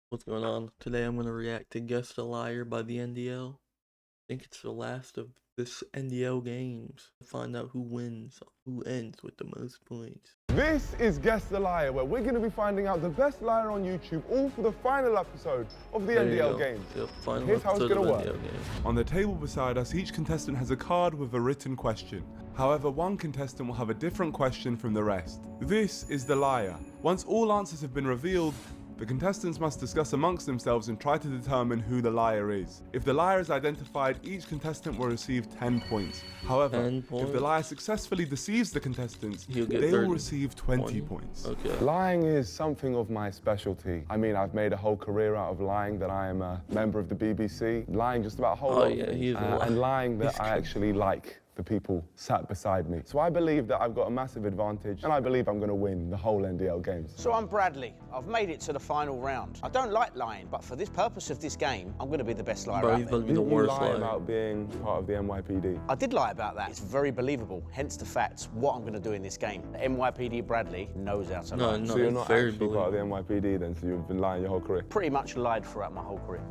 What's going on? Today I'm going to react to Guess the Liar by the NDL. I think it's the last of this NDL games. Find out who wins, who ends with the most points. This is Guess the Liar, where we're going to be finding out the best liar on YouTube, all for the final episode of the NDL games. Yep, final Here's how it's episode going to of work. NDL games. On the table beside us, each contestant has a card with a written question. However, one contestant will have a different question from the rest. This is the liar. Once all answers have been revealed, the contestants must discuss amongst themselves and try to determine who the liar is. If the liar is identified, each contestant will receive 10 points. However, 10 points. if the liar successfully deceives the contestants, He'll get they 30. will receive 20 points. Okay. Lying is something of my specialty. I mean, I've made a whole career out of lying, that I am a member of the BBC. Lying just about a whole lot. Yeah, he's a liar. And lying that I actually like the people sat beside me. So I believe that I've got a massive advantage, and I believe I'm going to win the whole NDL games. So I'm Bradley. I've made it to the final round. I don't like lying, but for this purpose of this game, I'm going to be the best liar Bro, out he's there. going to be the Didn't you worst lie liar. about being part of the NYPD? I did lie about that. It's very believable, hence the fact what I'm going to do in this game. NYPD Bradley knows how to lie. No, So you're it's not very actually part of the NYPD then, so you've been lying your whole career? Pretty much lied throughout my whole career.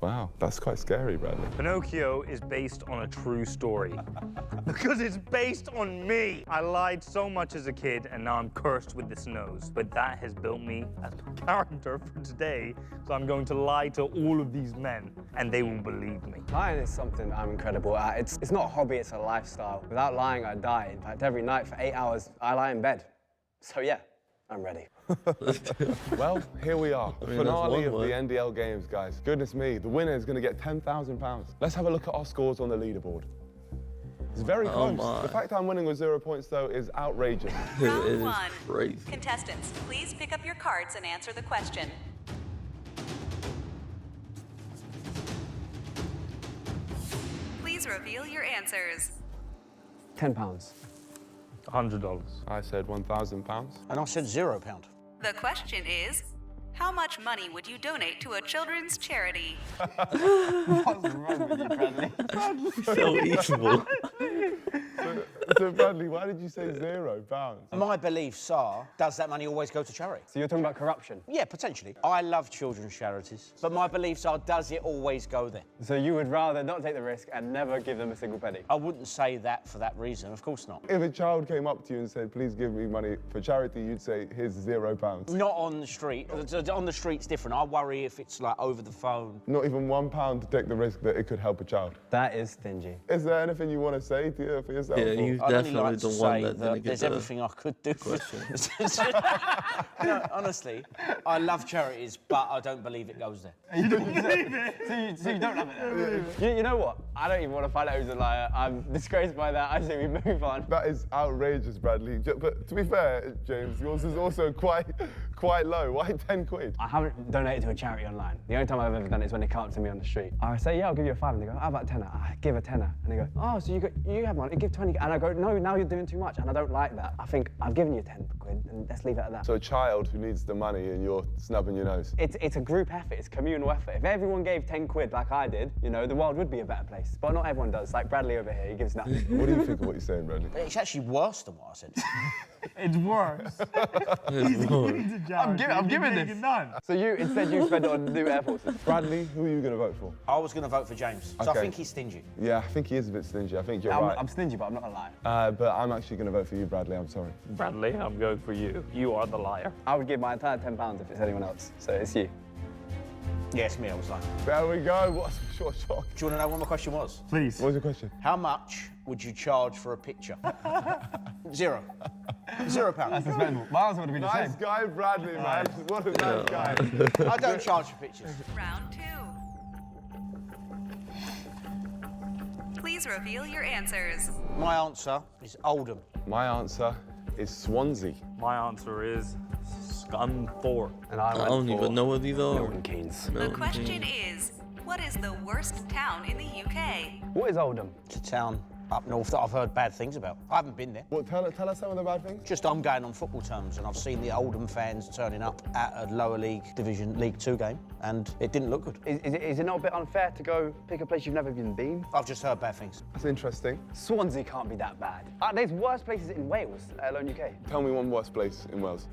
Wow, that's quite scary, Bradley. Pinocchio is based on a true story. Because it's based on me. I lied so much as a kid, and now I'm cursed with this nose. But that has built me as a character for today. So I'm going to lie to all of these men, and they will believe me. Lying is something I'm incredible at. It's not a hobby, it's a lifestyle. Without lying, I'd die. In fact, every night for 8 hours, I lie in bed. So yeah, I'm ready. Well, here we are, the mean, that's finale of one the way. NDL games, guys. Goodness me, the winner is going to get £10,000. Let's have a look at our scores on the leaderboard. It's very Oh close. my. The fact I'm winning with 0 points, though, is outrageous. It Round is one. crazy. Contestants, please pick up your cards and answer the question. Please reveal your answers. £10. $100. I said £1,000. And I said £0. The question is, how much money would you donate to a children's charity? What's wrong with you, Bradley? So evil. So, Bradley, why did you say £0? My beliefs are, does that money always go to charity? So you're talking about corruption? Yeah, potentially. I love children's charities, but my beliefs are, does it always go there? So you would rather not take the risk and never give them a single penny? I wouldn't say that for that reason, of course not. If a child came up to you and said, please give me money for charity, you'd say, here's £0. Not on the street. On the street's different. I worry if it's like over the phone. Not even £1 to take the risk that it could help a child. That is stingy. Is there anything you want to say for yourself? Yeah, or- he's I'd only definitely like the to one say that that didn't get there's the everything I could do. question. No, honestly, I love charities, but I don't believe it goes there. You don't believe it? So you don't love it then? You know what? I don't even want to find out who's a liar. I'm disgraced by that. I say we move on. That is outrageous, Bradley. But to be fair, James, yours is also quite low. Why 10 quid? I haven't donated to a charity online. The only time I've ever done it is when they come up to me on the street. I say, yeah, I'll give you a £5. And they go, how about a tenner? I give a tenner. And they go, oh, so you have one. You give 20. And I go, no, now you're doing too much. And I don't like that. I think I've given you 10 quid, and let's leave it at that. So a child who needs the money and you're snubbing your nose. It's a group effort, it's communal effort. If everyone gave 10 quid like I did, you know, the world would be a better place. But not everyone does. Like Bradley over here, he gives nothing. What do you think of what you're saying, Bradley? It's actually worse than what I said. It's worse. I'm giving this. None. So instead you spend it on new air forces. Bradley, who are you going to vote for? I was going to vote for James, so Okay. I think he's stingy. Yeah, I think he is a bit stingy. I think you're I'm, right. I'm stingy, but I'm not a liar. But I'm actually going to vote for you, Bradley. I'm sorry. Bradley, I'm going for you. You are the liar. I would give my entire £10 if it's anyone else. So it's you. Yeah, it's me, I was lying. There we go. What a short shock. Do you want to know what my question was? Please. What was your question? How much would you charge for a picture? £0. £0. Expendable. My answer would have been Nice guy, Bradley, man. What a nice guy. I don't charge for pictures. Round two. Please reveal your answers. My answer is Oldham. My answer is Swansea. My answer is Scunthorpe. And I I went don't for even know what these are. Milton Keynes. The Milton question Keynes. is, what is the worst town in the UK? What is Oldham? It's a town up north that I've heard bad things about. I haven't been there. Well, tell us some of the bad things. Just I'm going on football terms, and I've seen the Oldham fans turning up at a lower league division, League 2 game, and it didn't look good. Is it not a bit unfair to go pick a place you've never even been? I've just heard bad things. That's interesting. Swansea can't be that bad. There's worse places in Wales, let alone UK. Tell me one worse place in Wales.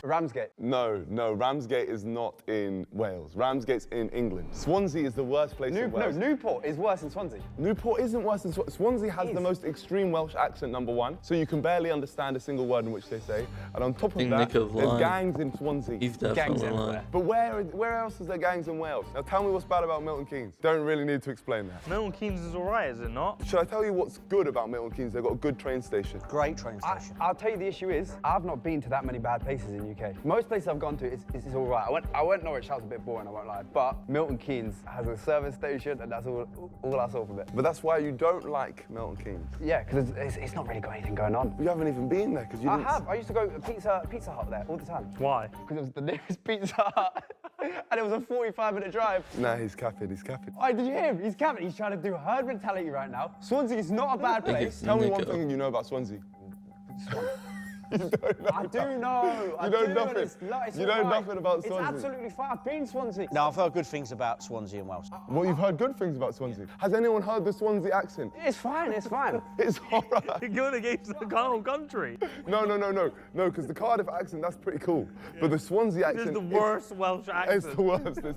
Ramsgate. No, Ramsgate is not in Wales. Ramsgate's in England. Swansea is the worst place in Wales. No, Newport is worse than Swansea. Newport isn't worse than Swansea. Swansea has the most extreme Welsh accent, number one, so you can barely understand a single word in which they say. And on top of that, there's gangs in Swansea. He's definitely lying. But where else is there gangs in Wales? Now tell me what's bad about Milton Keynes. Don't really need to explain that. Milton Keynes is all right, is it not? Should I tell you what's good about Milton Keynes? They've got a good train station. Great train station. I'll tell you the issue is, I've not been to that many bad places in UK. Most places I've gone to, it's all right. I went Norwich House, a bit boring, I won't lie. But Milton Keynes has a service station, and that's all I saw from it. But that's why you don't like Milton Keynes. Yeah, because it's not really got anything going on. You haven't even been there because you didn't. I have. I used to go to Pizza Hut there all the time. Why? Because it was the nearest Pizza Hut, and it was a 45-minute drive. Nah, he's capping. Oh, did you hear him? He's capping. He's trying to do herd mentality right now. Swansea is not a bad place. Tell me one thing you know about Swansea. You don't know. I do know. You know nothing. You know nothing about Swansea. It's absolutely fine. I've been to Swansea. No, I've heard good things about Swansea and Wales. Well, you've heard good things about Swansea. Has anyone heard the Swansea accent? It's fine. It's fine. It's alright. You're going against the whole country. No, because the Cardiff accent, that's pretty cool. But the Swansea accent... This is the worst Welsh accent. It's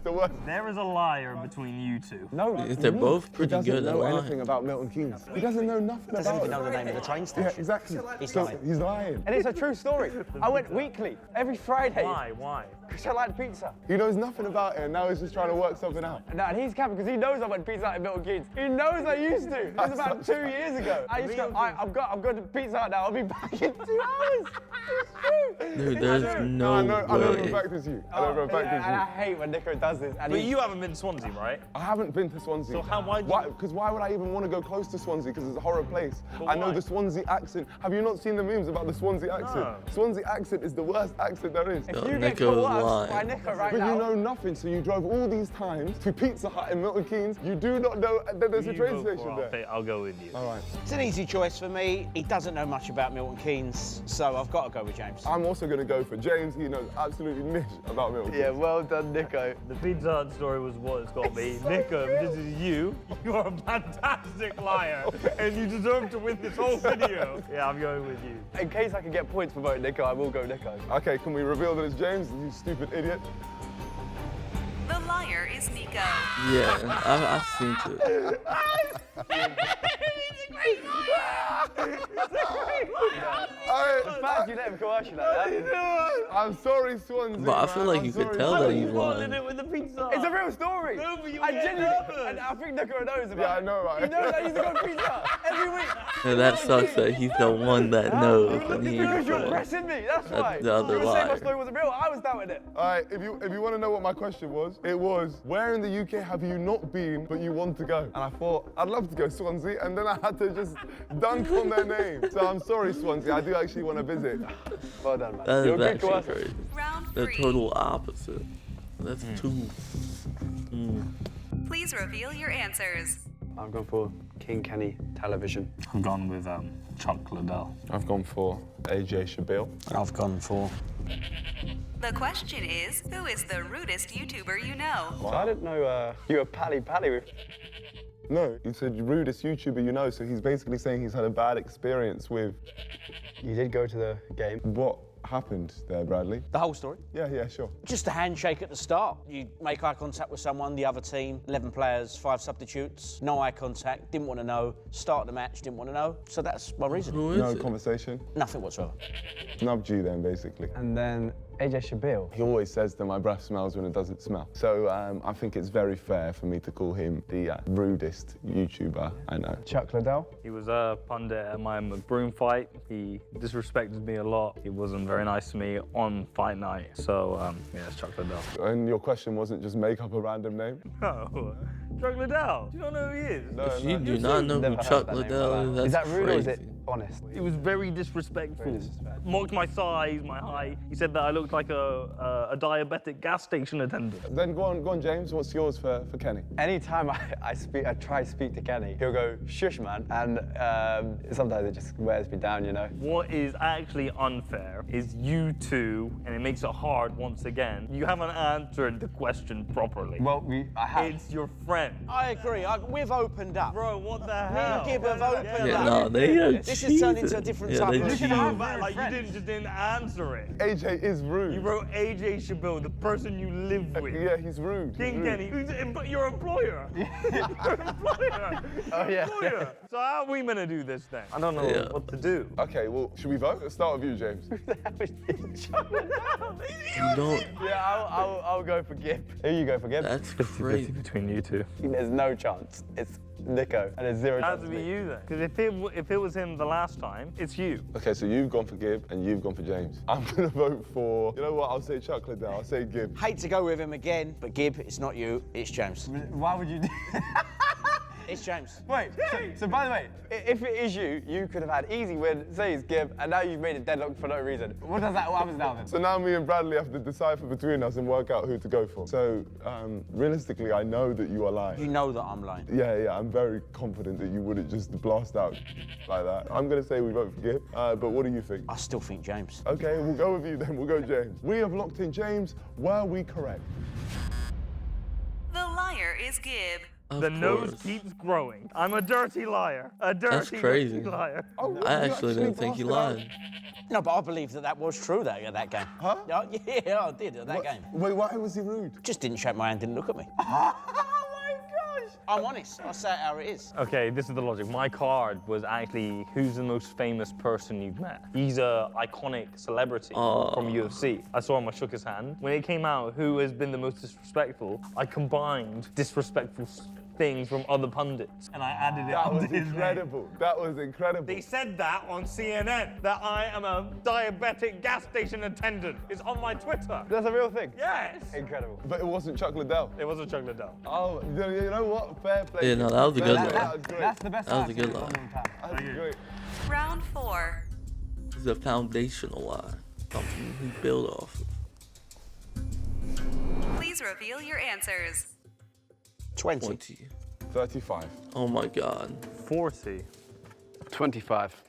the worst. There is a liar between you two. No, They're both pretty good He at doesn't know lying. anything about Milton Keynes. He doesn't know nothing Doesn't about even know it. the name of the train station. Yeah, exactly. He's So lying. he's lying. and it's a true story. I went weekly, every Friday. Why? Because I like pizza. He knows nothing about it, and now he's just trying to work something out. No, and he's capping because he knows I went pizza Hut in Milton Keynes. He knows I used to. It was about 2 years ago. I used to go, I'm going to Pizza Hut now. I'll be back in 2 hours. It's true. Dude, there's no I know for a way. fact it's you. I know for a fact And I it's hate when Nico does this. And But he- you haven't been to Swansea, right? you. I haven't been to Swansea. So why? Because why would I even want to go close to Swansea? Because it's a horror place. But I know why? the Swansea accent. Have you not seen the memes about the Swansea accent? No. Swansea accent is the worst accent there is. If you get Nico caught is up by lying. Nico right But now. you know nothing, so you drove all these times to Pizza Hut in Milton Keynes. You do not know that there's a You train go for station it, there. I'll go with you. All right. It's an easy choice for me. He doesn't know much about Milton Keynes, so I've got to go with James. I'm also going to go for James. He knows absolutely niche about Milton Keynes. Yeah, well done, Nico. The Pizza Hut story was what it's got to be. Nico, this is you. You are a fantastic liar, and you deserve to win this whole video. Yeah, I'm going with you. In case I can get points for voting Nico, I will go Nico. Okay, can we reveal that it's James, you stupid idiot? The liar is Nico. Yeah, I've seen it. The fact you let him coerce you like that. I'm sorry, Swansea. But I feel like you could tell that he's You lying. it with the Pizza Hut. It's a real story. No, but you I get genuinely, nervous. and I think Nico knows about Yeah, I it. know, right? He knows I used to go to Pizza Hut every week. And that sucks that he's the one that knows and he Because you're ain't pressing me, that's why. the other You were saying my liar. story wasn't real, I was doubting it. All right, if you want to know what my question was, it was, where in the UK have you not been but you want to go? And I thought, I'd love to go Swansea, and then I had to just dunk on their name. So I'm sorry, Swansea, I do actually want to visit. Well done, man. That You're is a good actually coercer. crazy. Round The 3. total opposite. That's two. Please reveal your answers. I'm going for King Kenny Television. I've gone with Chuck Liddell. I've gone for AJ Shabil. I've gone for... The question is, who is the rudest YouTuber you know? So I didn't know you were pally with... No, he said rudest YouTuber you know, so he's basically saying he's had a bad experience with... You did go to the game. What happened there, Bradley? The whole story. Yeah, sure. Just a handshake at the start. You make eye contact with someone, the other team, 11 players, 5 substitutes, no eye contact, didn't want to know, start the match, didn't want to know. So that's my reason. Who is No it? conversation. Nothing whatsoever. Snubbed you then, basically. And then AJ Shabil. He always says that my breath smells when it doesn't smell. So I think it's very fair for me to call him the rudest YouTuber I know. Chuck Liddell. He was a pundit at my McBroom fight. He disrespected me a lot. He wasn't very nice to me on fight night. So, yeah, it's Chuck Liddell. And your question wasn't just make up a random name? No, Chuck Liddell. Do you not know who he is? No, If you no. do not know who Never heard Chuck that name Liddell like is, that. that's Is that rude crazy. honest. It was very disrespectful. Mocked my size, my height. He said that I looked like a diabetic gas station attendant. Then go on, James. What's yours for Kenny? Anytime I try to speak to Kenny, he'll go, shush, man. And sometimes it just wears me down, you know. What is actually unfair is you two, and it makes it hard once again, you haven't answered the question properly. Well, I have. It's your friend. I agree. We've opened up. Bro, what the Me hell? and Gib have opened Yeah, up. no, they are This has turned into a cheating. different Yeah, type they of... cheated. Like you didn't answer it. AJ is rude. You wrote AJ Chabot, the person you live with. Yeah, he's rude. King He's rude. Kenny, but your employer. Your employer. Oh, yeah. Employer. So how are we gonna do this then? I don't know Yeah. what to do. Okay, well, should we vote? Let's start with you, James. You don't. Yeah, I'll go for Gib. Who you go for, Gib? That's crazy. between you two. There's no chance. It's Nico, and there's zero It has chance. to be it's me. you then. Because if it was him the last time, it's you. Okay, so you've gone for Gib and you've gone for James. I'm gonna vote for, you know what, I'll say Chocolate now, I'll say Gib. Hate to go with him again, but Gib, it's not you, it's James. Why would you do It's James. Wait, so by the way, if it is you, you could have had easy win, say it's Gib, and now you've made it deadlock for no reason. What happens now then? So now me and Bradley have to decipher between us and work out who to go for. So realistically, I know that you are lying. You know that I'm lying. Yeah, I'm very confident that you wouldn't just blast out like that. I'm gonna say we vote for Gib, but what do you think? I still think James. Okay, we'll go with you then, we'll go James. We have locked in James, were we correct? The liar is Gib. Of The nose course. keeps growing. I'm a dirty liar. A dirty crazy. liar. Oh, I you actually didn't think you blasted lied. No, but I believe that was true that game. Huh? Yeah, I did at that out. game. Wait, why was he rude? Just didn't shake my hand, didn't look at me. Oh my gosh! I'm honest. I say it how it is. Okay, this is the logic. My card was actually who's the most famous person you've met. He's a iconic celebrity from UFC. I saw him, I shook his hand. When it came out, who has been the most disrespectful, I combined disrespectful things from other pundits and I added it That under was his name. incredible. That was incredible. They said that on CNN, that I am a diabetic gas station attendant. It's on my Twitter. That's a real thing? Yes. Incredible. But it wasn't Chuck Liddell. It was a chocolate dough. Oh, you know what? Fair play. Yeah, no, that was a good Fair one. play. That was great. That's the best That was I've a good seen in lie. long time. That was great. Round 4. This is a foundational lie. Something we build off of. Please reveal your answers. 20. 20. 35. Oh my god. 40. 25.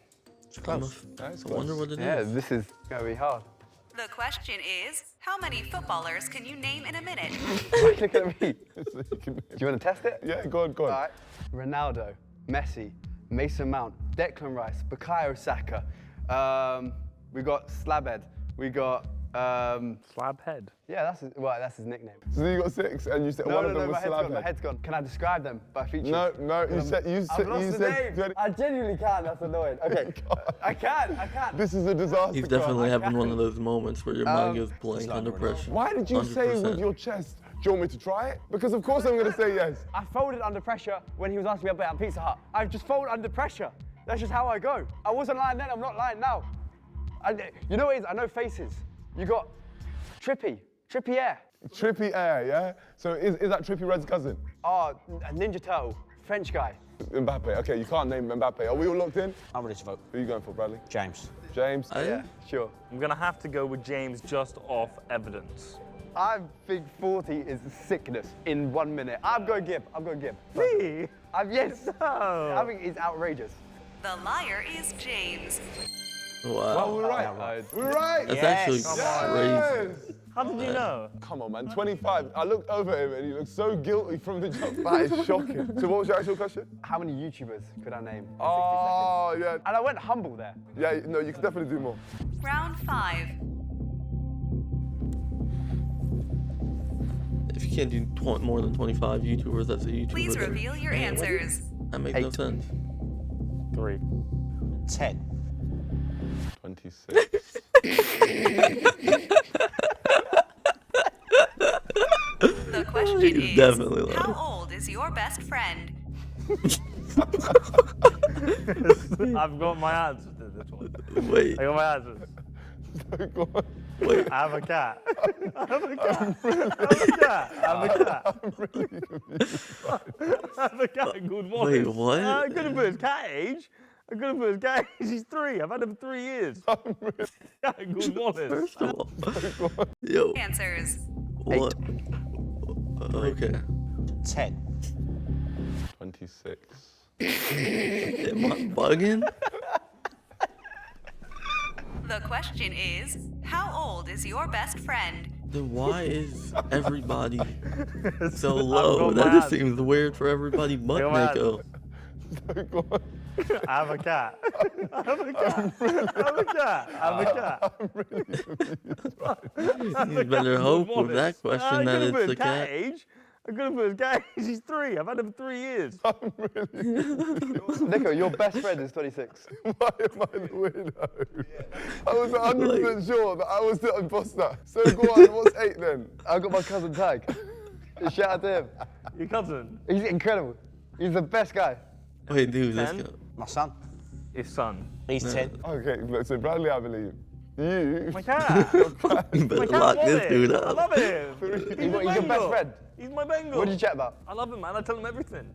It's close. That's I wonder close. what it is. Yeah, this is gonna be hard. The question is, how many footballers can you name in a minute? Look at me. So you can- Do you want to test it? Yeah, go on. All right. Ronaldo, Messi, Mason Mount, Declan Rice, Bukayo Saka. We got Slabhead. We got Slab head. yeah, that's his nickname. So you got 6, and you said one of them was my head's gone. My Slabhead. head's gone. Can I describe them by features? No, you said I've lost the name. 20. I genuinely can't. That's annoying. Okay, I can't. This is a disaster. He's Carl. definitely having one of those moments where your mind goes blank like under Ronaldo. pressure. Why did you say 100%. with your chest, do you want me to try it? Because of course I'm going to say yes. I folded under pressure when he was asking me about Pizza Hut. I've just folded under pressure. That's just how I go. I wasn't lying then. I'm not lying now. You know what it is? I know faces. You got Trippier. Trippy Air, yeah? So is that Trippy Red's cousin? Oh, a Ninja Turtle, French guy. Mbappe. Okay, you can't name Mbappe. Are we all locked in? I'm ready to vote. Who are you going for, Bradley? James. James? Yeah. Sure. I'm gonna have to go with James just off evidence. I think 40 is sickness in 1 minute. I'm going Gib. Me? Yes. Oh. I think it's outrageous. The liar is James. Oh, Wow. we're right. We're right. That's Yes. actually crazy. Yes. How did you know? Come on, man. 25. I looked over him and he looked so guilty from the jump. That is shocking. So what was your actual question? How many YouTubers could I name in 60 seconds? Oh, yeah. And I went humble there. Yeah, no, you can definitely do more. Round 5. If you can't do more than 25 YouTubers, that's a YouTuber. Please there. reveal your answers. That makes no 8. sense. 3. 10. 26. The question He's is, definitely lying. how old is your best friend? I've got my answers to this one. Wait, I got my answers. Go on. wait. I have a cat. I have a cat. I have a cat. I have a cat. I'm really confused. I have a cat. Good Wait, morning. what? I couldn't put his cat age. I got him for his game. He's 3. I've had him for 3 years. Yeah, good Wallace. First of all, yo, Answers. what? Okay. 10. 26. Am I bugging? The question is, how old is your best friend? Then why is everybody so I'm low? going That just mad. seems weird for everybody but Go mad. Nico. I have a cat. I have a cat. I have a cat. I have a cat. You better hope with that question that it's a cat. Age. I got him for his cat age. He's 3. I've had him for 3 years. Nico, your best friend is 26. Why am I the weirdo? I was 100% sure that I was the imposter. So go on, what's 8 then? I got my cousin Tag. Shout out to him. Your cousin. He's incredible. He's the best guy. Wait, dude, this 10? guy. My son. His son. He's 10. Okay, look, so Bradley, I believe. You. My cat. You better My cat lock this Wallace. dude I up. love him. He's What, my he's your best Bengal. friend? He's my Bengal. What did you chat about? I love him, man. I tell him everything.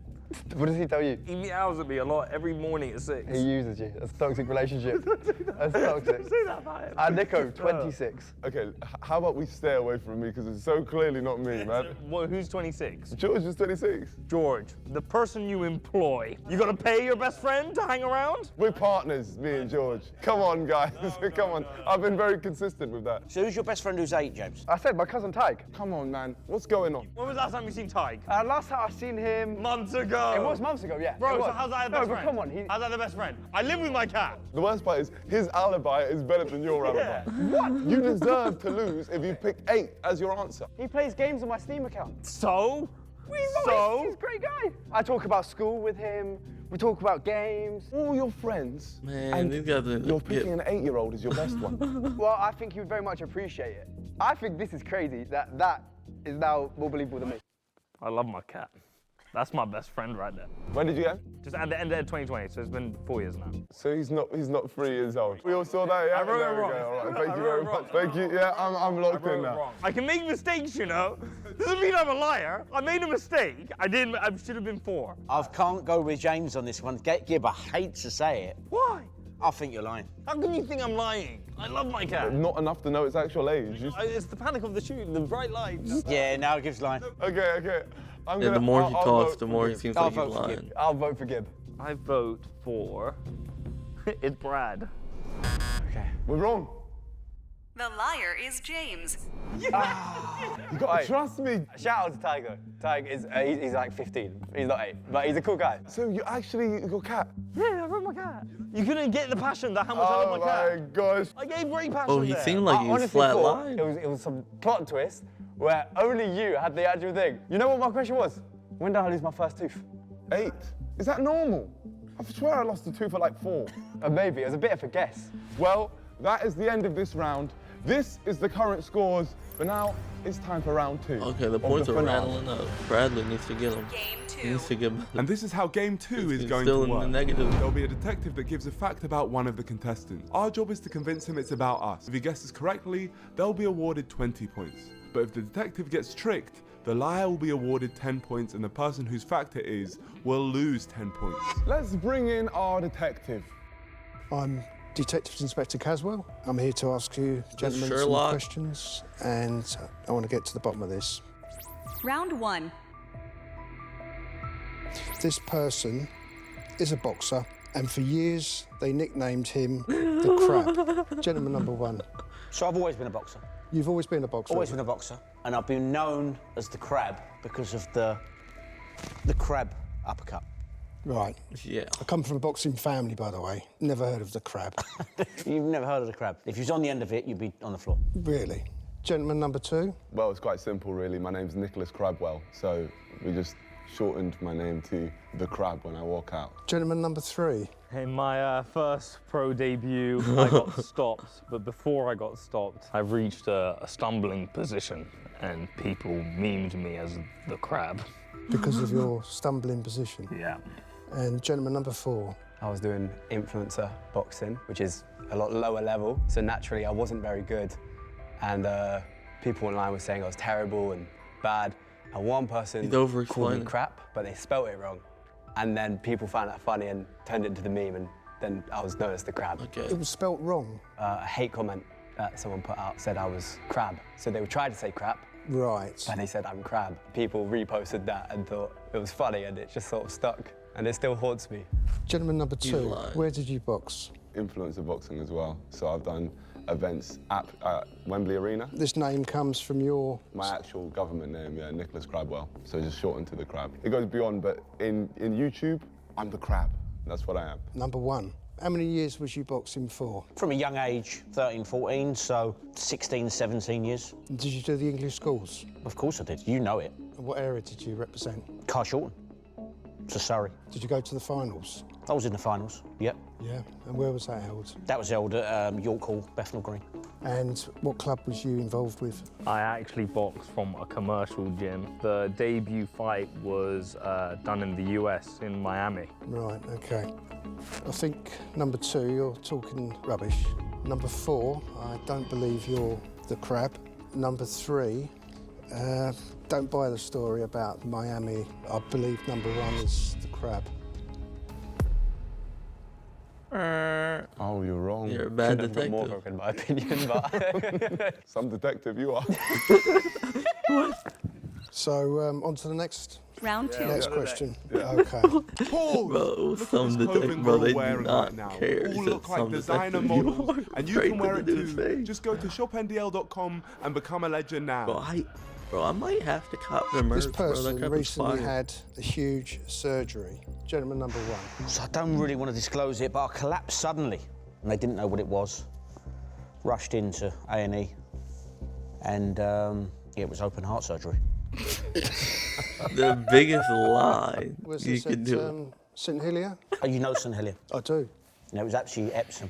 What does he tell you? He meows at me a lot every morning at 6. He uses you. That's a toxic relationship. That's toxic. Say that about him. And Nico, 26. Okay, how about we stay away from me because it's so clearly not me, man. Well, who's 26? George is 26. George, the person you employ. You gotta pay your best friend to hang around? We're partners, me and George. Come on, guys. Come on. I've been very consistent with that. So who's your best friend who's 8, James? I said my cousin Tag. Come on, man. What's going on? When was the last time you seen Tyke? Last time I seen him, Months ago. it was months ago, yeah. Bro, it so was. how's that a No, best but friend? come on, How's that the best friend? I live with my cat. The worst part is his alibi is better than your alibi. What? You deserve to lose if you pick 8 as your answer. he plays games on my Steam account. So? He's a great guy. I talk about school with him. We talk about games. All your friends, Man, and these guys are you're picking an 8-year-old as your best one. Well, I think he would very much appreciate it. I think this is crazy that is now more believable than me. I love my cat. That's my best friend right there. When did you get? Just at the end of 2020, so it's been 4 years now. So he's not 3 years old. We all saw that, yeah? I wrote There it we wrong. go. All right. I Thank you wrote very it wrong. much. Thank you. Yeah, I'm locked in now. I can make mistakes, you know. Doesn't mean I'm a liar. I made a mistake. I should have been 4. I can't go with James on this one. Gib, I hate to say it. Why? I think you're lying. How can you think I'm lying? I love my cat. Not enough to know its actual age. It's the panic of the shoot, the bright lights. Yeah, now Gib's lying. Okay. Yeah, the more he I'll talks, vote the for more he Gib. seems I'll like he's vote for lying. Gib. I'll vote for Gib. I vote for it's Brad. Okay. We're wrong. The liar is James. You got to trust me. Shout out to Tiger. Tiger is he's like 15. He's not 8, but he's a cool guy. So you actually got cat? Yeah, I love my cat. You couldn't get the passion that how much I Oh love my cat. my gosh. I gave great passion Oh, he there. seemed like I he was honestly flat thought lying. it was some plot twist where only you had the actual thing. You know what my question was? When did I lose my first tooth? 8. Is that normal? I swear I lost a tooth at like 4. Maybe. It was a bit of a guess. Well, that is the end of this round. This is the current scores, but now it's time for round 2. Okay, the of points the are finale. rattling up. Bradley needs to get them. Game He 2. needs to get And this is how game 2 is He's going still to in the work. negative. There'll be a detective that gives a fact about one of the contestants. Our job is to convince him it's about us. If he guesses correctly, they'll be awarded 20 points. But if the detective gets tricked, the liar will be awarded 10 points and the person whose fact it is will lose 10 points. Let's bring in our detective. I'm Detective Inspector Caswell. I'm here to ask you gentlemen some Sherlock. questions, and I want to get to the bottom of this. Round 1. This person is a boxer, and for years they nicknamed him the Crab. Gentleman number 1. So I've always been a boxer. You've always been a boxer. Always been a boxer. And I've been known as the Crab because of the crab uppercut. Right. Yeah. I come from a boxing family, by the way. Never heard of the Crab. You've never heard of the Crab. If you was on the end of it, you'd be on the floor. Really? Gentleman number 2. Well, it's quite simple, really. My name's Nicholas Crabwell, so we just shortened my name to the Crab when I walk out. Gentleman number 3. In my first pro debut, I got stopped, but before I got stopped, I reached a stumbling position, and people memed me as the Crab. Because of your stumbling position. Yeah. And gentleman number 4. I was doing influencer boxing, which is a lot lower level, so naturally I wasn't very good. And people online were saying I was terrible and bad. And one person He's called me over-explaining. crap, but they spelt it wrong. And then people found that funny and turned it into the meme, and then I was known as the crab. Okay. It was spelt wrong. A hate comment that someone put out said I was crab. So they would try to say crap, Right. and they said I'm crab. People reposted that and thought it was funny, and it just sort of stuck. And it still haunts me. Gentleman number You 2, lied. where did you box? Influencer boxing as well. So I've done events at Wembley Arena. This name comes from your... My actual government name, yeah, Nicholas Crabwell. So just shortened to the Crab. It goes beyond, but in YouTube, I'm the Crab. That's what I am. Number 1. How many years was you boxing for? From a young age, 13, 14, so 16, 17 years. Did you do the English schools? Of course I did. You know it. And what area did you represent? Carshalton. So Surrey. Did you go to the finals? I was in the finals, yep. Yeah. And where was that held? That was held at York Hall, Bethnal Green. And what club was you involved with? I actually boxed from a commercial gym. The debut fight was done in the US, in Miami. Right, okay. I think number 2, you're talking rubbish. Number 4, I don't believe you're the crab. Number 3, don't buy the story about Miami. I believe number 1 is the crab. Oh, you're wrong. You're a bad Should've got more detective. in my opinion, but Some detective you are. So, on to the next Round 2. next question. Okay. Pause! Bro, Look some at this detective, clothing bro, we're they do wearing not right now. care. All Said look like some designer detective. models, and you Straight can wear to it the dude's too. face. Just go to shopndl.com and become a legend now. Bro, I might have to cop the merch, This bro. That person crap is recently fire. had a huge surgery. Gentleman number 1. So I don't really want to disclose it, but I collapsed suddenly, and they didn't know what it was. Rushed into A&E, and yeah, it was open heart surgery. The biggest lie Was you this could at do. St Helier? Oh, you know St Helier? I do. No, it was actually Epsom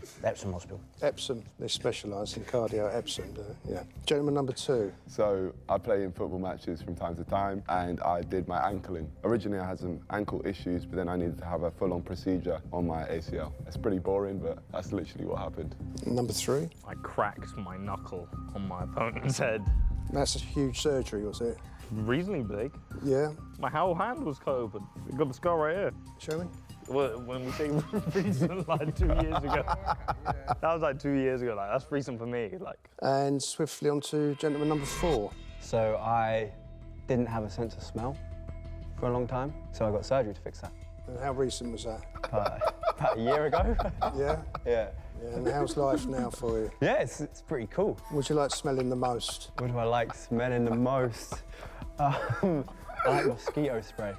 Hospital. Epsom. They specialise in cardio at Epsom. Yeah. Gentleman number 2. So I play in football matches from time to time, and I did my ankling. Originally, I had some ankle issues, but then I needed to have a full-on procedure on my ACL. It's pretty boring, but that's literally what happened. Number 3. I cracked my knuckle on my opponent's head. That's a huge surgery, was it? Reasonably big. Yeah. My whole hand was cut open. I got the scar right here. Show me. Well, when we say recent, like 2 years ago. That was like 2 years ago. Like that's recent for me. Like. And swiftly on to gentleman number 4. so I didn't have a sense of smell for a long time, so I got surgery to fix that. And how recent was that? About a year ago. Yeah. Yeah. Yeah. And how's life now for you? Yeah, it's pretty cool. What do you like smelling the most? What do I like smelling the most? I like mosquito spray.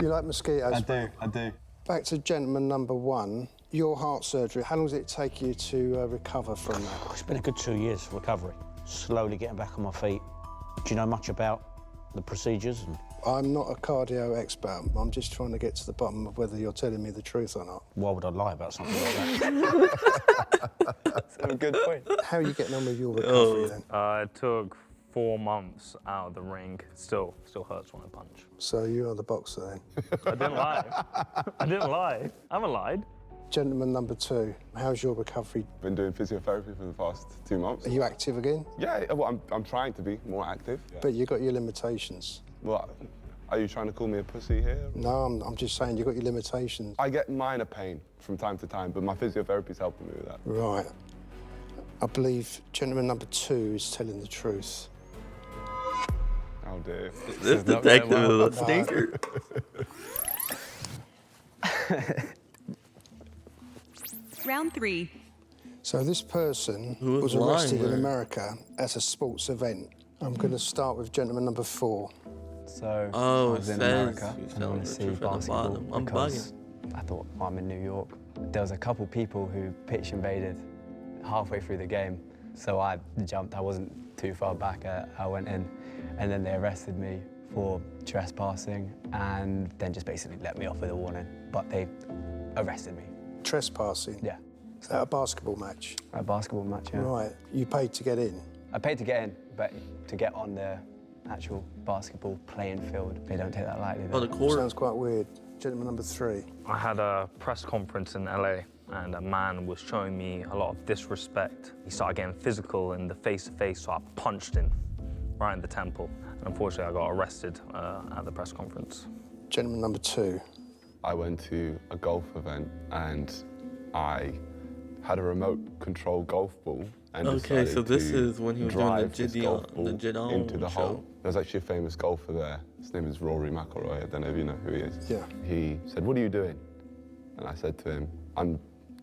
You like mosquitoes? I do. Back to gentleman number 1. Your heart surgery. How long does it take you to recover from that? It's been a good 2 years of recovery. Slowly getting back on my feet. Do you know much about the procedures? I'm not a cardio expert. I'm just trying to get to the bottom of whether you're telling me the truth or not. Why would I lie about something like that? That's a good point. How are you getting on with your recovery then? It took 4 months out of the ring. Still hurts when I punch. So you are the boxer then. I didn't lie. I didn't lie. I haven't lied. Gentleman number 2, how's your recovery? Been doing physiotherapy for the past 2 months. Are you active again? Yeah, well, I'm trying to be more active. But you've got your limitations. Well, are you trying to call me a pussy here? No, I'm just saying you've got your limitations. I get minor pain from time to time, but my physiotherapy's helping me with that. Right. I believe gentleman number 2 is telling the truth. Oh dear. This detective is a stinker. Round 3. So this person Who was was arrested lying in there? America at a sports event. I'm going to start with gentleman number 4. So Oh, I was it in says America you and I sound wanted to see richer from the basketball bottom. I'm because I thought, oh, I'm in New York. There was a couple people who pitch invaded halfway through the game, so I jumped. I wasn't too far back. I went in, and then they arrested me for trespassing, and then just basically let me off with a warning. But they arrested me. Trespassing? Yeah. At a basketball match? A basketball match, yeah. Right. You paid to get in? I paid to get in, but to get on the actual basketball playing field, they don't take that lightly. Oh, the court. Sounds quite weird. Gentleman number 3. I had a press conference in LA and a man was showing me a lot of disrespect. He started getting physical in the face-to-face, so I punched him right in the temple. And unfortunately, I got arrested at the press conference. Gentleman number 2. I went to a golf event and I had a remote control golf ball and Okay, so decided this to is when he was doing the drive this golf ball Gideon into the show. hole. There's actually a famous golfer there. His name is Rory McIlroy. I don't know if you know who he is. Yeah. He said, "What are you doing?" And I said to him, "I'm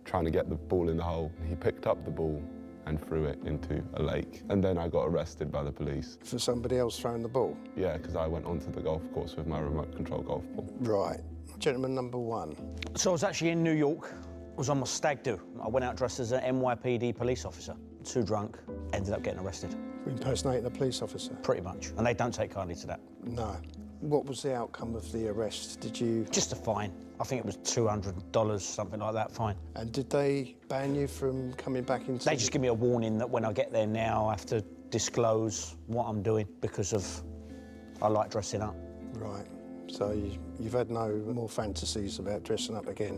trying to get the ball in the hole." He picked up the ball and threw it into a lake. And then I got arrested by the police. For somebody else throwing the ball? Yeah, because I went onto the golf course with my remote control golf ball. Right. Gentleman number 1. So I was actually in New York. I was on my stag do. I went out dressed as an NYPD police officer. Too drunk, ended up getting arrested. Impersonating a police officer? Pretty much. And they don't take kindly to that. No. What was the outcome of the arrest? Did you... Just a fine. I think it was $200, something like that, fine. And did they ban you from coming back into... They just give me a warning that when I get there now, I have to disclose what I'm doing because of I like dressing up. Right. So you've had no more fantasies about dressing up again?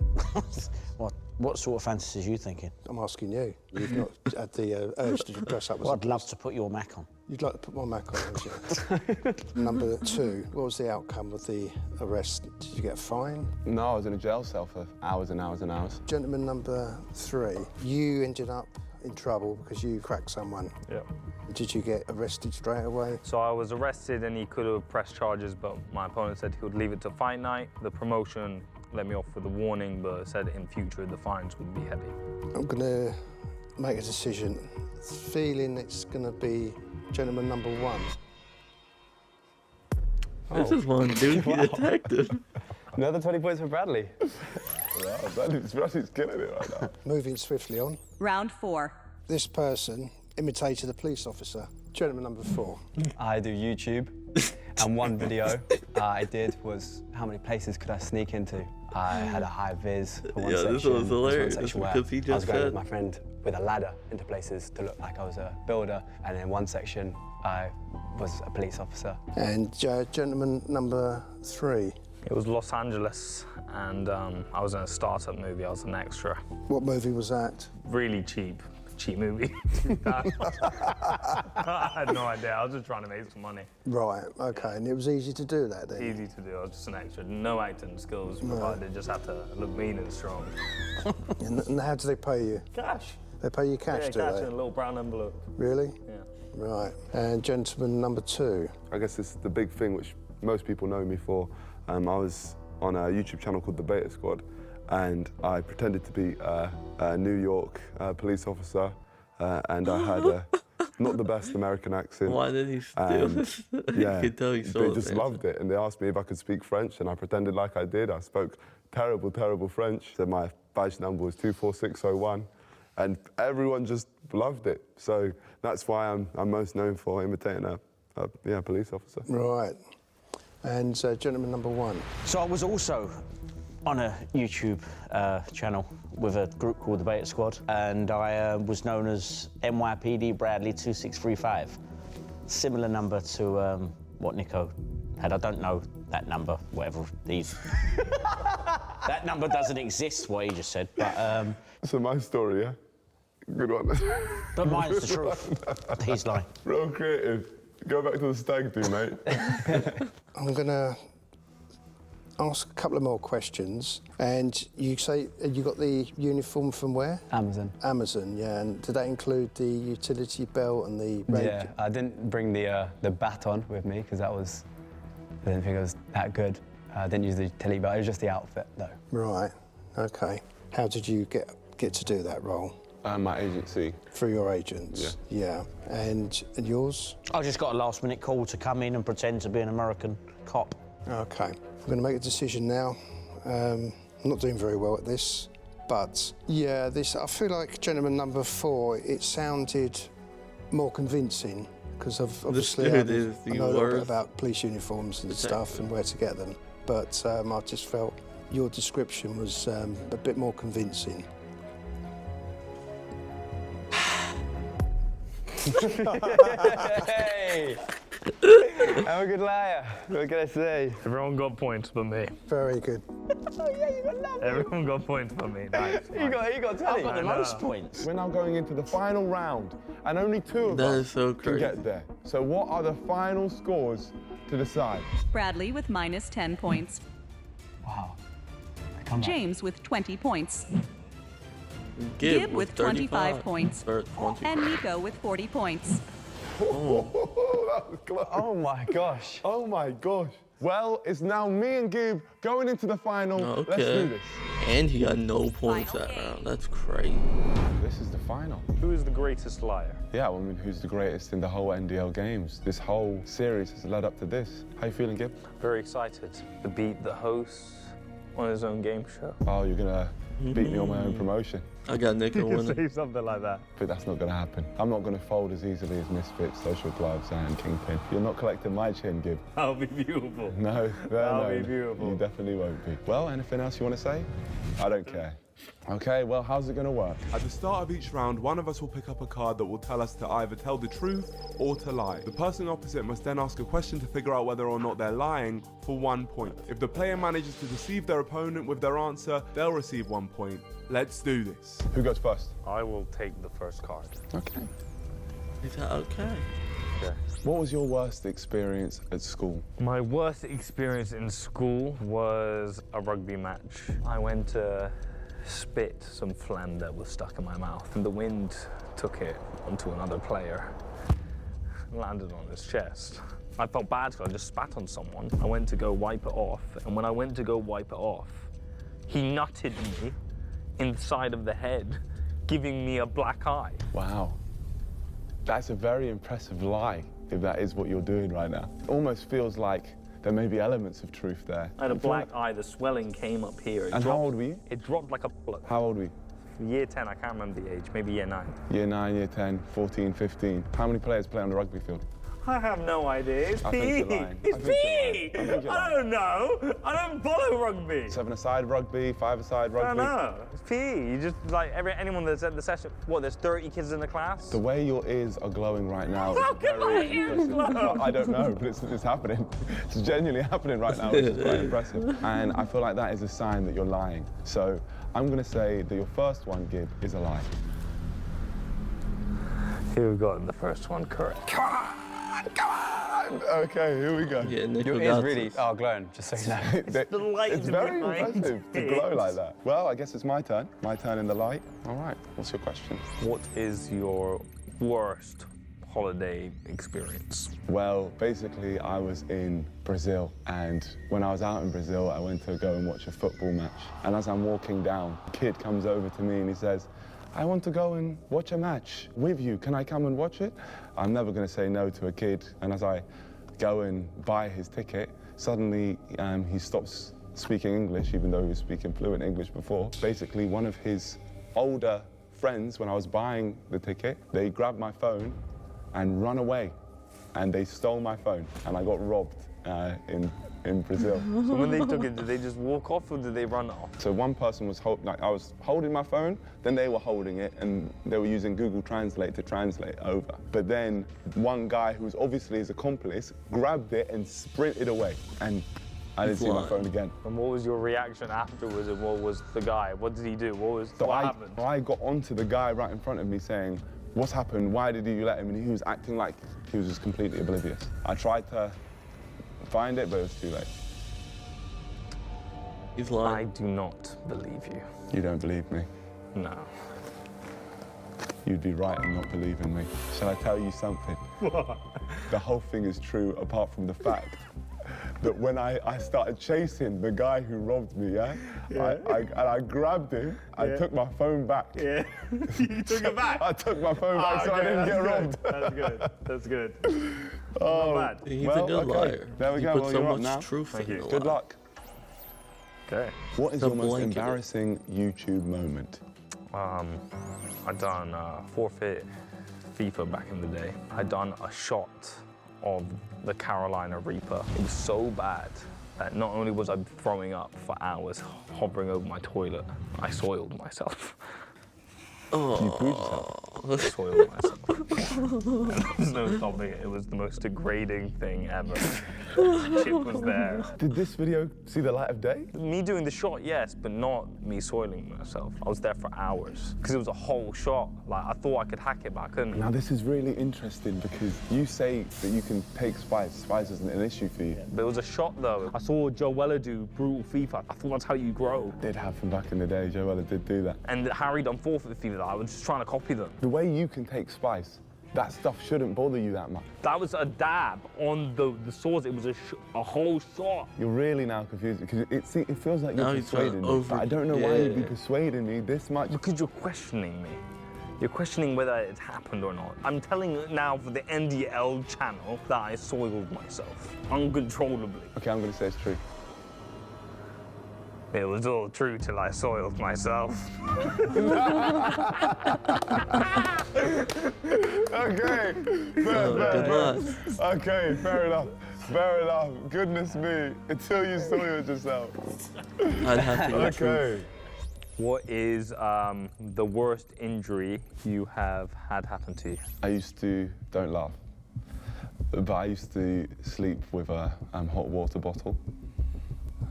What sort of fantasies are you thinking? I'm asking you. You've not had the urge to dress up as Well, a... I'd love to put your Mac on. You'd like to put my Mac on, would you? Number 2, what was the outcome of the arrest? Did you get a fine? No, I was in a jail cell for hours and hours and hours. Gentleman number 3, you ended up in trouble because you cracked someone. Yeah. Did you get arrested straight away? So I was arrested and he could have pressed charges, but my opponent said he would leave it to fight night. The promotion let me off with a warning, but said in future the fines would be heavy. I'm going to make a decision. Feeling it's going to be gentleman number 1. This is one dookie detective. Another 20 points for Bradley. Wow, Bradley's killing it right now. Moving swiftly on. Round 4. This person imitated a police officer. Gentleman number 4. I do YouTube, and one video I did was how many places could I sneak into? I had a high vis for one Yeah, section. this was There's hilarious one section where because he I was just going said... with my friend with a ladder into places to look like I was a builder, and in one section I was a police officer. And gentleman number 3. It was Los Angeles, and I was in a startup movie. I was an extra. What movie was that? Really cheap movie. I had no idea. I was just trying to make some money. Right, OK. And it was easy to do that then? Easy to do. I was just an extra. No acting skills provided. Just had to look mean and strong. And how do they pay you? Cash. They pay you cash, Yeah, do cash they? in a little brown envelope. Really? Yeah. Right. And gentleman number 2. I guess it's the big thing which most people know me for. I was on a YouTube channel called The Beta Squad, and I pretended to be a New York police officer, and I had not the best American accent. Why did he steal this? Yeah, You could tell he saw they it, just man. loved it, and they asked me if I could speak French, and I pretended like I did. I spoke terrible, terrible French. So my badge number was 24601, and everyone just loved it. So that's why I'm most known for imitating a police officer. Right. And gentleman number 1. So I was also on a YouTube channel with a group called the Beta Squad, and I was known as NYPD Bradley 2635. Similar number to what Nico had. I don't know that number, whatever these. That number doesn't exist, what he just said, but... So my story, yeah? Good one. But mine's the truth. He's lying. Real creative. Go back to the stag do, mate. I'm going to ask a couple of more questions. And you say you got the uniform from where? Amazon. Amazon, yeah. And did that include the utility belt and the raid? Yeah, I didn't bring the baton with me because I didn't think it was that good. I didn't use the utility belt, it was just the outfit though. Right, OK. How did you get to do that role? My agency. Through your agents? Yeah. And yours? I just got a last-minute call to come in and pretend to be an American cop. OK. I'm going to make a decision now. I'm not doing very well at this, but yeah, I feel like gentleman number 4, it sounded more convincing because obviously I know a little bit about police uniforms and stuff and where to get them, but I just felt your description was a bit more convincing. Hey! I'm a good liar. What can I say? Everyone got points but me. Very good. Oh yeah, you got love. Everyone got points but me. Nice. You got 20. I've got the most points. We're now going into the final round, and only 2 of That us is so can crazy. get there. So what are the final scores to decide? Bradley with minus 10 points. Wow. Come back. James with 20 points. Gib with 25 35 points. Or 20. And Nico with 40 points. That was close. Oh my gosh. Oh my gosh. Well, it's now me and Gib going into the final. Okay. Let's do this. And he got no points that round. That's crazy. This is the final. Who is the greatest liar? Yeah, well, I mean, who's the greatest in the whole NDL games? This whole series has led up to this. How you feeling, Gib? Very excited to beat the host on his own game show. Oh, you're gonna beat me on my own promotion. I got Nico winning. Say something like that. But that's not gonna happen. I'm not gonna fold as easily as Misfits, Social Gloves, and Kingpin. You're not collecting my chin, Gib. That'll be beautiful. No, That'll no, be beautiful. you definitely won't be. Well, anything else you want to say? I don't care. Okay, well, how's it going to work? At the start of each round, one of us will pick up a card that will tell us to either tell the truth or to lie. The person opposite must then ask a question to figure out whether or not they're lying for 1 point. If the player manages to deceive their opponent with their answer, they'll receive 1 point. Let's do this. Who goes first? I will take the first card. Okay. Is that okay? Okay. What was your worst experience at school? My worst experience in school was a rugby match. I went to spit some phlegm that was stuck in my mouth, and the wind took it onto another player, landed on his chest. I felt bad because I just spat on someone. I went to go wipe it off, and when I went to go wipe it off, he nutted me inside of the head, giving me a black eye. Wow. That's a very impressive lie, if that is what you're doing right now. It almost feels like there may be elements of truth there. I had a black eye, the swelling came up here. And how old were you? It dropped like a bullet. How old were you? Year 10, I can't remember the age, maybe year 9. Year 9, year 10, 14, 15. How many players play on the rugby field? I have no idea. It's I think PE. you're lying. It's I think you're lying. PE. I think you're I don't know. I don't follow rugby. 7-a-side rugby, 5-a-side I rugby. don't know. It's PE. You just like anyone that's at the session. What? There's 30 kids in the class. The way your ears are glowing right now is How can my very ears impressive. glow? I don't know, but it's happening. It's genuinely happening right now, which is quite impressive. And I feel like that is a sign that you're lying. So I'm going to say that your first one, Gib, is a lie. Here we got the first one correct. Come on! Okay, here we go. Yeah, Nico Your got ears it. really are glowing, just so you know. The light It's very behind impressive to it. glow like that. Well, I guess it's my turn. My turn in the light. All right, what's your question? What is your worst holiday experience? Well, basically, I was in Brazil, and when I was out in Brazil, I went to go and watch a football match. And as I'm walking down, a kid comes over to me and he says, I want to go and watch a match with you. Can I come and watch it? I'm never going to say no to a kid. And as I go and buy his ticket, suddenly he stops speaking English, even though he was speaking fluent English before. Basically, one of his older friends, when I was buying the ticket, they grabbed my phone and run away. And they stole my phone, and I got robbed in Brazil. So when they took it, did they just walk off or did they run off? So one person was I was holding my phone, then they were holding it, and they were using Google Translate to translate over. But then one guy, who was obviously his accomplice, grabbed it and sprinted away, and I didn't see my phone again. And what was your reaction afterwards, and what was the guy? What did he do? What happened? I got onto the guy right in front of me saying, what's happened? Why did you let him? And he was acting like he was just completely oblivious. I tried to find it, but it was too late. He's I lying. do not believe you. You don't believe me. No. You'd be right in not believing me. Shall I tell you something? What? The whole thing is true, apart from the fact that when I started chasing the guy who robbed me, I grabbed him, I took my phone back. Yeah. You took it back? I took my phone back so I didn't get robbed. That's good. That's good. Oh, Not bad. He's a good liar. There we He go. put Well, so you're up much now. truth Thank in you. the Good lie. luck. Okay. What is The your most blanket. embarrassing YouTube moment? I done forfeit FIFA back in the day. I done a shot of the Carolina Reaper. It was so bad that not only was I throwing up for hours, hovering over my toilet, I soiled myself. You bruised yourself. Soiled myself. There's no stopping it. It was the most degrading thing ever. Chip was there. Did this video see the light of day? Me doing the shot, yes, but not me soiling myself. I was there for hours because it was a whole shot. Like, I thought I could hack it, but I couldn't. Now this is really interesting because you say that you can take spice. Spice isn't an issue for you. But it was a shot though. I saw Joe Weller do brutal FIFA. I thought that's how you grow. Did have from back in the day. Joe Weller did do that. And Harry done forfeit the FIFA. I was just trying to copy them. The way you can take spice, that stuff shouldn't bother you that much. That was a dab on the swords. It was a whole shot. You're really now confused because it feels like Now you're he's trying to persuading me. But I don't know why you'd be yeah. persuading me this much. Because you're questioning me. You're questioning whether it's happened or not. I'm telling you now for the NDL channel that I soiled myself uncontrollably. Okay, I'm going to say it's true. It was all true till I soiled myself. Okay. Good luck. Okay, fair enough. Fair enough. Goodness me. Until you soiled yourself. I'd have to go truth. Okay. What is the worst injury you have had happen to you? I used to, don't laugh, but I used to sleep with a hot water bottle.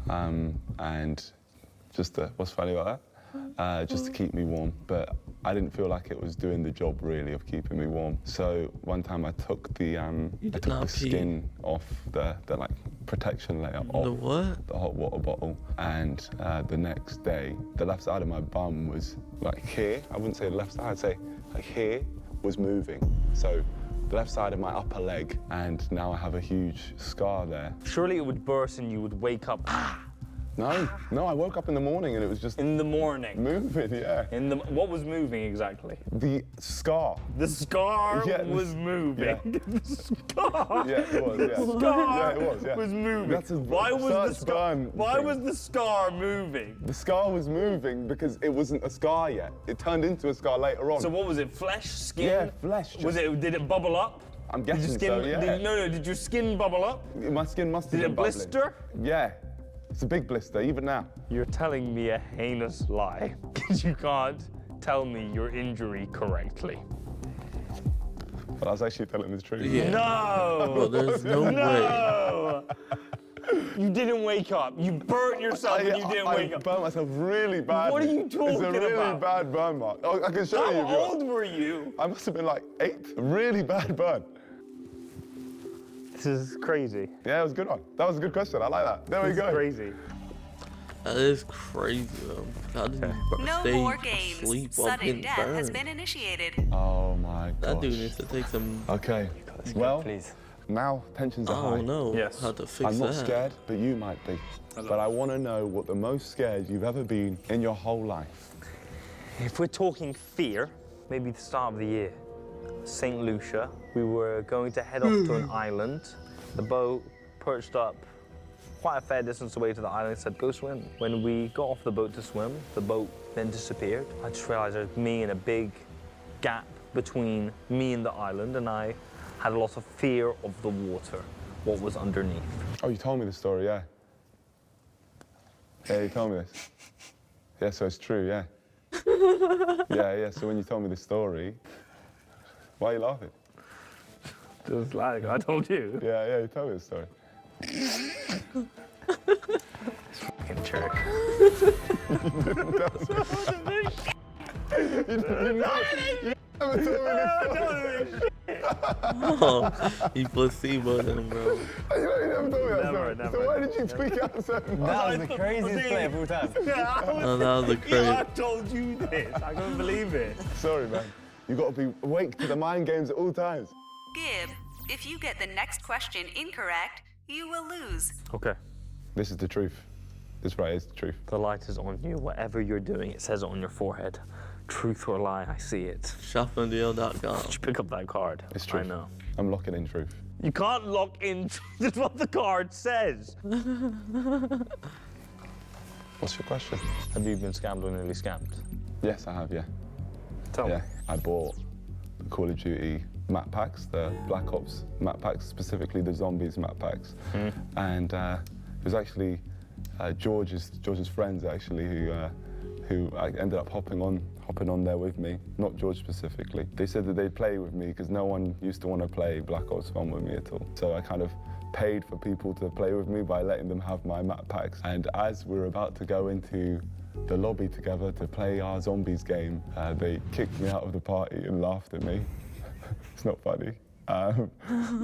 And just what's funny about that? Just to keep me warm. But I didn't feel like it was doing the job really of keeping me warm. So one time I took the skin off the like protection layer off The what? the hot water bottle, and the next day the left side of my bum was like here. I wouldn't say the left side. I'd say like here was moving. So the left side of my upper leg, and now I have a huge scar there. Surely it would burst and you would wake up. No, I woke up in the morning and it was just In the morning. moving, yeah. What was moving exactly? The scar. The scar Yeah, was moving. yeah. The scar. Yeah, it was, yeah. The scar Yeah, it was, yeah. was moving. That's a Why was the search scar? burn Why thing. was the scar moving? The scar was moving because it wasn't a scar yet. It turned into a scar later on. So what was it? Flesh, skin? Yeah, flesh. Was it? Did it bubble up? I'm Did guessing your skin? so, yeah. No. Did your skin bubble up? My skin must have Did been it bubbling. blister? Yeah. It's a big blister, even now. You're telling me a heinous lie because you can't tell me your injury correctly. But I was actually telling the truth. Yeah. No! Well, there's no way. No! You didn't wake up. You burnt yourself and you didn't wake I up. burnt myself really badly. What are you talking It's a really about? bad burn mark. Oh, I can show you. if you How want. old were you? I must have been like 8. A really bad burn. This is crazy. Yeah, it was a good one. That was a good question. I like that. There we This is go. crazy. That is crazy though. How did you No stay more games. asleep while Sudden getting death has burned? been initiated. Oh my gosh. That dude needs to take some. Okay. Well, Please. now tensions are I high. don't know Yes. how to fix I'm not that. scared, but you might be. But I want to know what the most scared you've ever been in your whole life. If we're talking fear, maybe the start of the year. St. Lucia, we were going to head off to an island. The boat perched up quite a fair distance away to the island, said go swim. When we got off the boat to swim, the boat then disappeared. I just realized there's me and a big gap between me and the island, and I had a lot of fear of the water, what was underneath. Oh, you told me this story, yeah. Yeah, you told me this. Yeah, so it's true, yeah. Yeah, so when you told me this story, why are you laughing? Just like I told you. Yeah, you told me this story. Fucking jerk. Never told me this story. Oh, he placeboed him, bro. You never told me that story. Never. So why did you tweak out so much? That was the craziest play of all time. Oh, that was a crazy. I told you this. I couldn't believe it. Sorry, man. You got to be awake to the mind games at all times. Gib, if you get the next question incorrect, you will lose. Okay. This is the truth. This right is the truth. The light is on you. Whatever you're doing, it says it on your forehead. Truth or lie, I see it. ShopNDL.com. Did you pick up that card? It's truth. I know. I'm locking in truth. You can't lock in truth what the card says. What's your question? Have you been scammed or nearly scammed? Yes, I have, yeah. Tell Yeah, me. I bought the Call of Duty map packs, the Black Ops map packs, specifically the Zombies map packs. And it was actually George's friends, actually, who I ended up hopping on there with me, not George specifically. They said that they'd play with me because no one used to want to play Black Ops 1 with me at all. So I kind of paid for people to play with me by letting them have my map packs. And as we were about to go into the lobby together to play our zombies game, they kicked me out of the party and laughed at me. It's not funny. And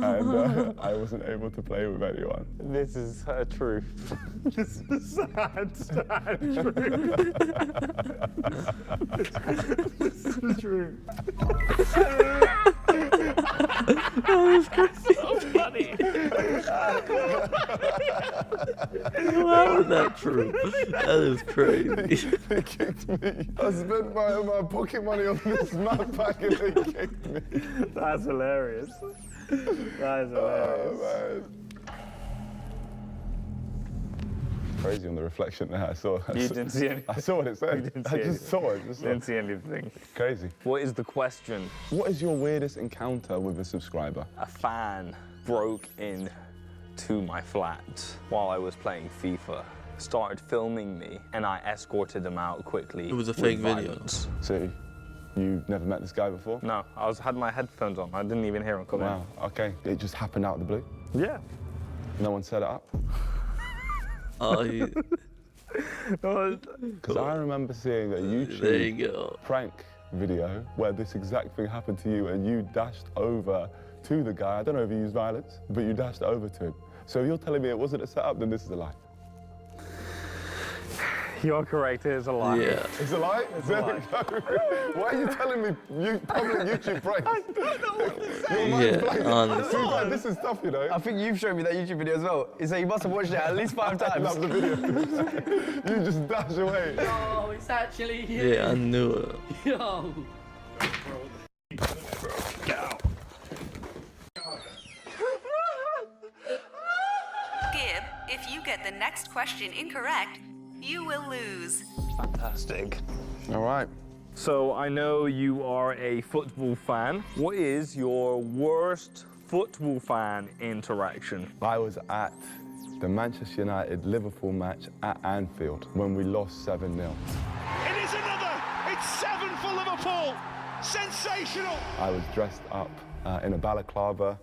I wasn't able to play with anyone. This is her truth. This is sad, sad truth. This is the truth. That is crazy. So funny. How is that true? That is crazy. They kicked me. I spent my pocket money on this map pack and they kicked me. That's hilarious. That is hilarious. Oh, man. Crazy on the reflection there. You didn't see anything. I saw what it said. I just saw it. Didn't see anything. Crazy. What is the question? What is your weirdest encounter with a subscriber? A fan broke in to my flat while I was playing FIFA, started filming me, and I escorted him out quickly. It was a with fake video. violence. So, you've never met this guy before? No, had my headphones on. I didn't even hear him come Wow, okay. It just happened out of the blue? in. Yeah. No one set it up? Oh, he, Because I remember seeing a YouTube there you go. prank video where this exact thing happened to you and you dashed over to the guy. I don't know if you used violence, but you dashed over to him. So if you're telling me it wasn't a setup, then this is a lie. You're correct, it is a lie. Yeah. It's a lie? It's a lie. Why are you telling me public YouTube pranks? I don't know what to say. Yeah, honestly. This is tough, you know. I think you've shown me that YouTube video as well. So you must have watched it at least 5 I times. love the video. You just dash away. Oh, it's actually you. Yeah, I knew it. Yo. Gib, if you get the next question incorrect, you will lose. Fantastic. All right. So I know you are a football fan. What is your worst football fan interaction? I was at the Manchester United-Liverpool match at Anfield when we lost 7-0. It is another! It's 7 for Liverpool! Sensational! I was dressed up in a balaclava,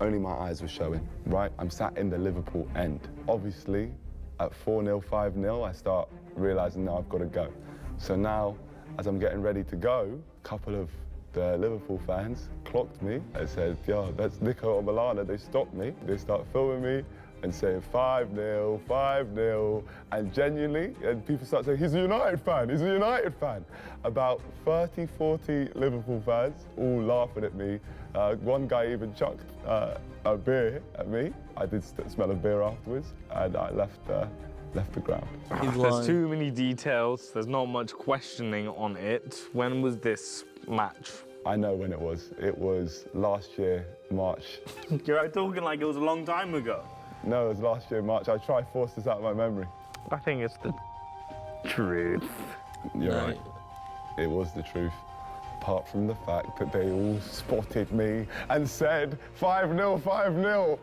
only my eyes were showing, right? I'm sat in the Liverpool end. Obviously, at 4-0, 5-0, I start realizing now I've got to go. So now, as I'm getting ready to go, a couple of the Liverpool fans clocked me and said, yo, that's Nico and Milana. They stopped me. They start filming me and saying 5-0, 5-0, and genuinely, and people start saying, he's a United fan, he's a United fan. About 30, 40 Liverpool fans all laughing at me. One guy even chucked a beer at me. I did smell of beer afterwards, and I left the ground. There's too many details. There's not much questioning on it. When was this match? I know when it was. It was last year, March. You're talking like it was a long time ago. No, it was last year, March. I try to force this out of my memory. I think it's the truth. You're right. It was the truth. Apart from the fact that they all spotted me and said 5-0, 5-0.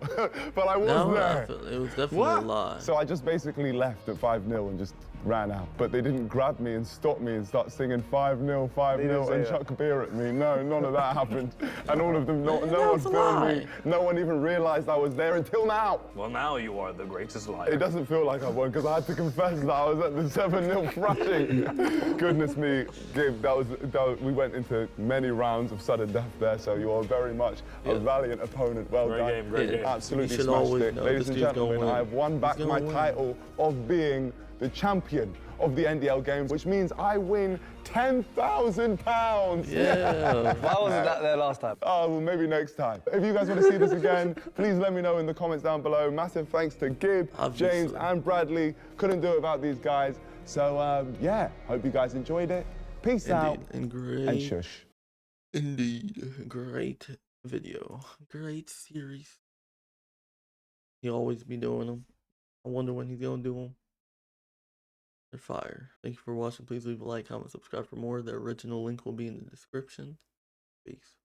But I was there. It was definitely a lie. So I just basically left at 5-0 and just ran out. But they didn't grab me and stop me and start singing 5-0, 5-0 and chuck beer at me. No, none of that happened. And all of them, no one filmed me. No one even realized I was there until now. Well, now you are the greatest liar. It doesn't feel like I won because I had to confess that I was at the 7-0 thrashing. Goodness me, Gib, we went into many rounds of sudden death there, so you are very much a valiant opponent. Well done. Great game. Absolutely smashed it. Ladies and gentlemen, I have won back my title of being the champion of the NDL games, which means I win £10,000. Yeah. Why wasn't that there last time? Oh, well, maybe next time. If you guys want to see this again, please let me know in the comments down below. Massive thanks to Gib, James, and Bradley. Couldn't do it without these guys. So, yeah, hope you guys enjoyed it. Peace out. And shush. Indeed. Great video. Great series. He'll always be doing them. I wonder when he's going to do them. They're fire. Thank you for watching. Please leave a like, comment, subscribe for more. The original link will be in the description. Peace.